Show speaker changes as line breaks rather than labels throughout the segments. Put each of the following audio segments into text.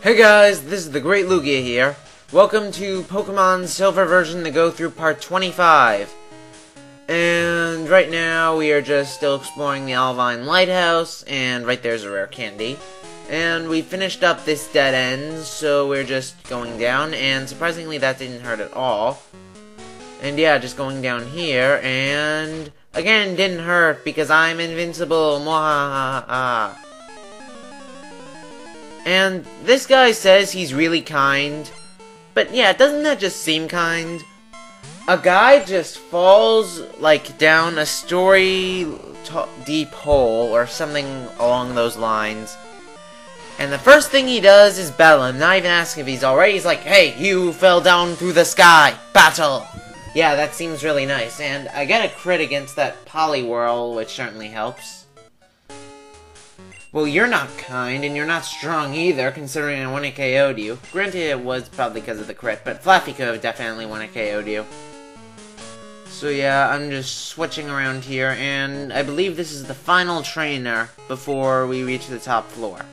Hey guys, this is the Great Lugia here. Welcome to Pokemon Silver version to go through part 25. And right now we are just still exploring the Olivine Lighthouse, and right there's a rare candy. And we finished up this dead end, so we're just going down, and surprisingly that didn't hurt at all. And yeah, just going down here, and again, didn't hurt because I'm invincible. Mwahaha. And this guy says he's really kind, but yeah, doesn't that just seem kind? A guy just falls, like, down a story-deep hole, or something along those lines, and the first thing he does is battle him, not even ask if he's alright. He's like, hey, you fell down through the sky, battle! Yeah, that seems really nice, and I get a crit against that Poliwhirl, which certainly helps. Well, you're not kind, and you're not strong either, considering I 1-hit KO'd you. Granted, it was probably because of the crit, but Fluffy could have definitely 1-hit KO'd you. So yeah, I'm just switching around here, and I believe this is the final trainer before we reach the top floor.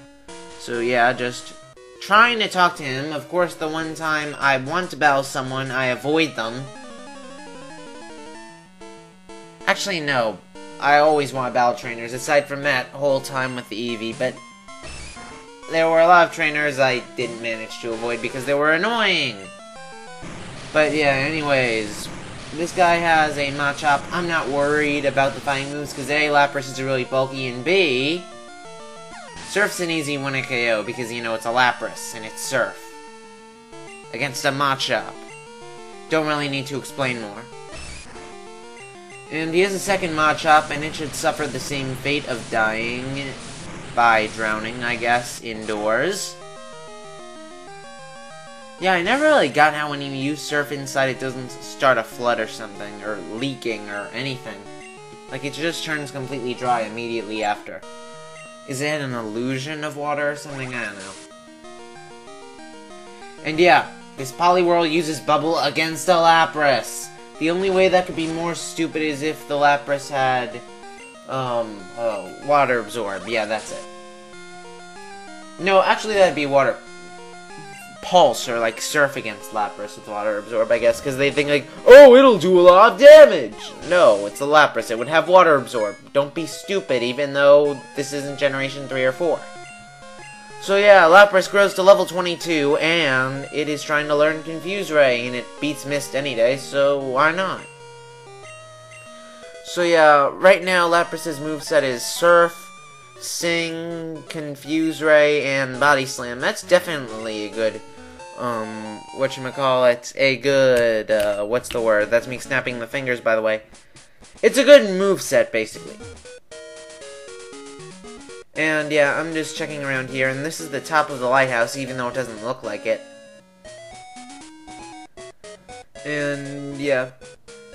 So yeah, just trying to talk to him. Of course, the one time I want to battle someone, I avoid them. Actually, no. I always want battle trainers, aside from that whole time with the Eevee, but there were a lot of trainers I didn't manage to avoid because they were annoying. But yeah, anyways, this guy has a Machop. I'm not worried about the fighting moves because A, Lapras is really bulky, and B, Surf's an easy 1-hit KO because, you know, it's a Lapras and it's Surf against a Machop. Don't really need to explain more. And he has a second Machop, and it should suffer the same fate of dying by drowning, I guess, indoors. Yeah, I never really got how when you use Surf inside it doesn't start a flood or something, or leaking, or anything. Like, it just turns completely dry immediately after. Is it an illusion of water or something? I don't know. And yeah, this Poliwhirl uses Bubble against a Lapras. The only way that could be more stupid is if the Lapras had, Water Absorb. Yeah, that's it. No, actually that'd be Water Pulse, or like Surf against Lapras with Water Absorb, I guess, because they think like, oh, it'll do a lot of damage! No, it's a Lapras, it would have Water Absorb. Don't be stupid, even though this isn't Generation 3 or 4. So yeah, Lapras grows to level 22, and it is trying to learn Confuse Ray, and it beats Mist any day, so why not? So yeah, right now Lapras' moveset is Surf, Sing, Confuse Ray, and Body Slam. That's definitely a good, whatchamacallit, a good, what's the word? That's me snapping the fingers, by the way. It's a good moveset, basically. And yeah, I'm just checking around here, and this is the top of the lighthouse, even though it doesn't look like it. And yeah,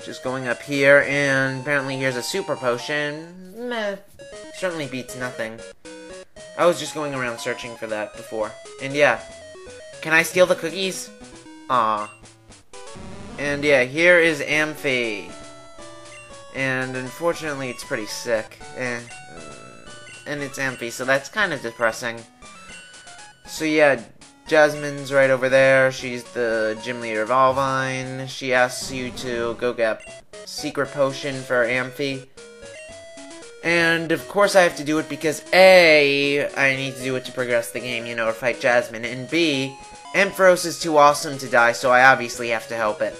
just going up here, and apparently here's a super potion. Meh, certainly beats nothing. I was just going around searching for that before. And yeah, can I steal the cookies? Aw. And yeah, here is Amphi. And unfortunately, it's pretty sick. And it's Amphi, so that's kind of depressing. So yeah, Jasmine's right over there. She's the gym leader of Olivine. She asks you to go get secret potion for Amphi. And of course I have to do it because A, I need to do it to progress the game, you know, or fight Jasmine. And B, Ampharos is too awesome to die, so I obviously have to help it.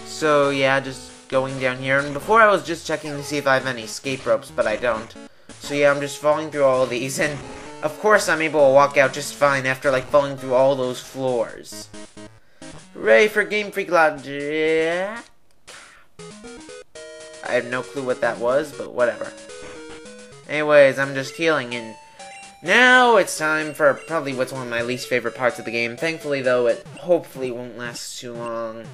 So yeah, just going down here, and before I was just checking to see if I have any escape ropes, but I don't. So yeah, I'm just falling through all of these, and of course I'm able to walk out just fine after like falling through all those floors. Hooray for Game Freak logic! I have no clue what that was, but whatever. Anyways, I'm just healing, and now it's time for probably what's one of my least favorite parts of the game. Thankfully though, it hopefully won't last too long.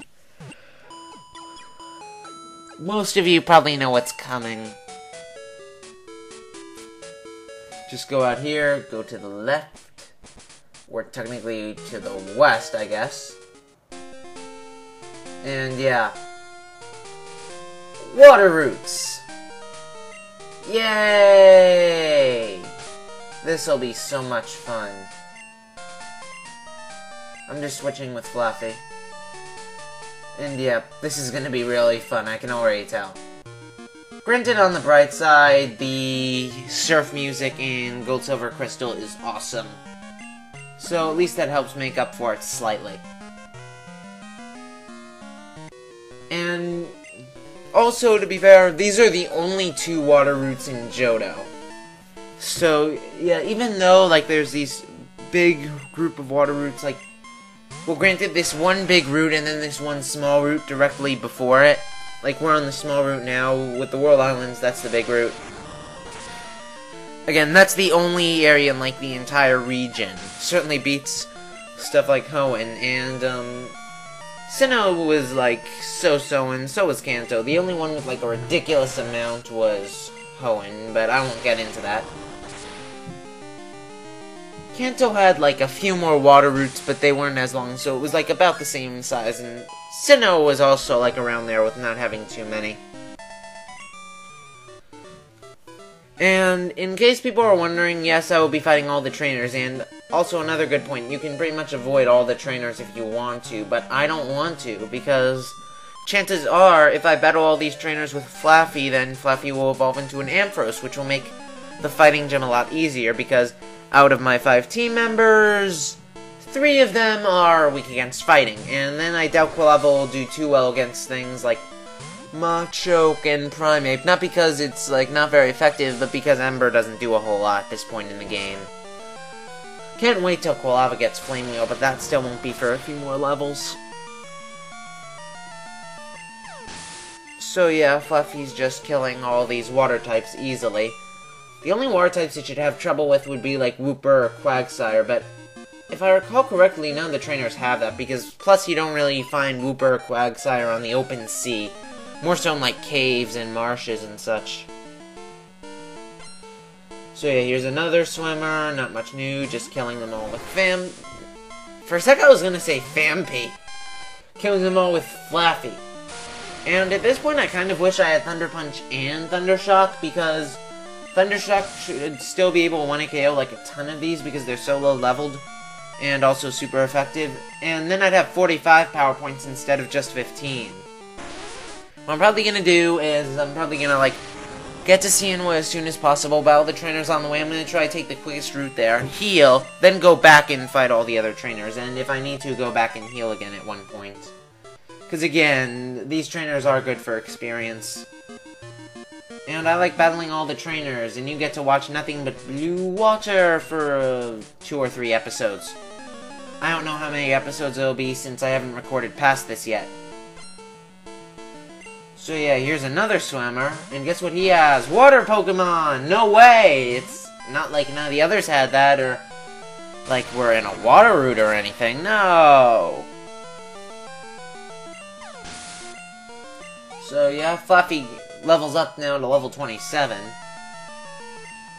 Most of you probably know what's coming. Just go out here, go to the left, or technically to the west, I guess. And yeah. Water Roots! Yay! This'll be so much fun. I'm just switching with Fluffy. And yeah, this is gonna be really fun, I can already tell. Granted, on the bright side, the surf music in Gold, Silver, Crystal is awesome. So at least that helps make up for it slightly. And also, to be fair, these are the only 2 water routes in Johto. So, yeah, even though, like, there's these big group of water routes, like, well, granted, this one big route and then this one small route directly before it. Like, we're on the small route now with the World Islands, that's the big route. Again, that's the only area in, like, the entire region. Certainly beats stuff like Hoenn, and, Sinnoh was, like, so-so, and so was Kanto. The only one with, like, a ridiculous amount was Hoenn, but I won't get into that. Kanto had, like, a few more water routes, but they weren't as long, so it was, like, about the same size, and Sinnoh was also, like, around there with not having too many. And in case people are wondering, yes, I will be fighting all the trainers, and also another good point, you can pretty much avoid all the trainers if you want to, but I don't want to, because chances are, if I battle all these trainers with Fluffy, then Fluffy will evolve into an Ampharos, which will make the fighting gym a lot easier, because out of my 5 team members, 3 of them are weak against fighting, and then I doubt Quilava will do too well against things like Machoke and Primeape, not because it's, like, not very effective, but because Ember doesn't do a whole lot at this point in the game. Can't wait till Quilava gets Flame Wheel, but that still won't be for a few more levels. So yeah, Fluffy's just killing all these water types easily. The only water types you should have trouble with would be like Wooper or Quagsire, but if I recall correctly, none of the trainers have that, because plus you don't really find Wooper or Quagsire on the open sea. More so in like caves and marshes and such. So yeah, here's another swimmer, not much new, just killing them all with For a second I was gonna say Fampi. Killing them all with Fluffy. And at this point I kind of wish I had Thunder Punch and Thunder Shock, because Thunder Shock should still be able to 1-hit KO like a ton of these because they're so low leveled and also super effective. And then I'd have 45 power points instead of just 15. What I'm probably gonna do is I'm probably gonna like get to Cianwood as soon as possible, battle the trainers on the way. I'm gonna try to take the quickest route there, heal, then go back and fight all the other trainers, and if I need to, go back and heal again at one point. Because again, these trainers are good for experience. And I like battling all the trainers, and you get to watch nothing but blue water for 2 or 3 episodes. I don't know how many episodes it'll be since I haven't recorded past this yet. So yeah, here's another swimmer, and guess what he has? Water Pokemon! No way! It's not like none of the others had that, or like we're in a water route or anything. No! So yeah, Fluffy levels up now to level 27.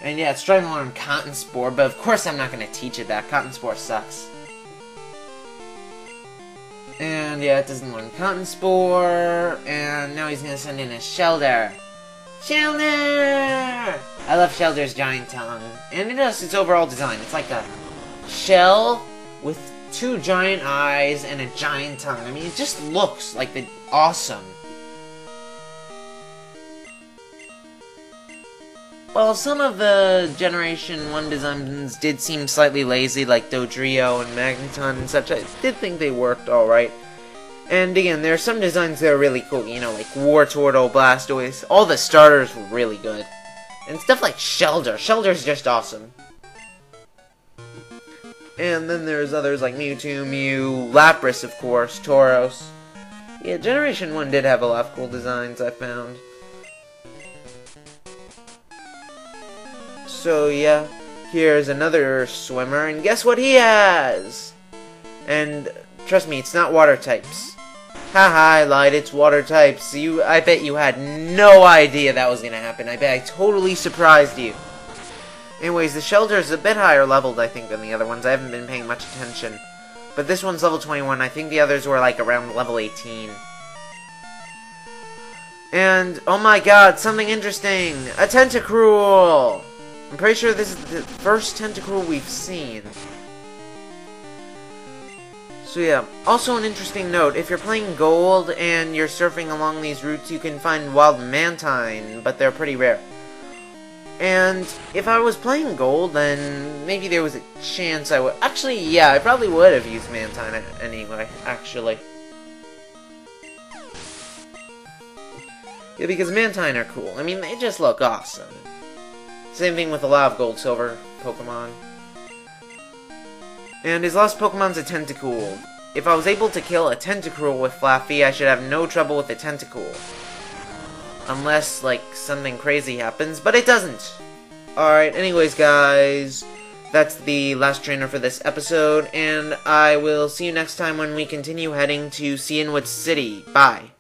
And yeah, it's trying to learn Cotton Spore, but of course I'm not going to teach it that. Cotton Spore sucks. And yeah, it doesn't learn Cotton Spore, and now he's going to send in a Shelder. Shelder! I love Shelder's giant tongue. And it does its overall design. It's like a shell with 2 giant eyes and a giant tongue. I mean, it just looks like the awesome. Well, some of the Generation 1 designs did seem slightly lazy, like Dodrio and Magneton and such. I did think they worked alright. And again, there are some designs that are really cool, you know, like Wartortle, Blastoise. All the starters were really good. And stuff like Shelder. Shelder's just awesome. And then there's others like Mewtwo, Mew, Lapras, of course, Tauros. Yeah, Generation 1 did have a lot of cool designs, I found. So yeah, here's another swimmer, and guess what he has? And trust me, it's not water types. Haha, I lied, it's water types. I bet you had no idea that was gonna happen. I bet I totally surprised you. Anyways, the Shelter's a bit higher leveled, I think, than the other ones. I haven't been paying much attention. But this one's level 21. I think the others were like around level 18. And, oh my god, something interesting! A Tentacruel! I'm pretty sure this is the first Tentacruel we've seen. So yeah, also an interesting note, if you're playing Gold and you're surfing along these routes, you can find wild Mantine, but they're pretty rare. And if I was playing Gold, then maybe there was a chance I would... Actually, yeah, I probably would have used Mantine anyway, actually. Yeah, because Mantine are cool. I mean, they just look awesome. Same thing with a lot of Gold Silver Pokemon. And his last Pokemon's a Tentacool. If I was able to kill a Tentacruel with Flaffy, I should have no trouble with a Tentacool. Unless, like, something crazy happens, but it doesn't. Alright, anyways, guys, that's the last trainer for this episode, and I will see you next time when we continue heading to Cianwood City. Bye.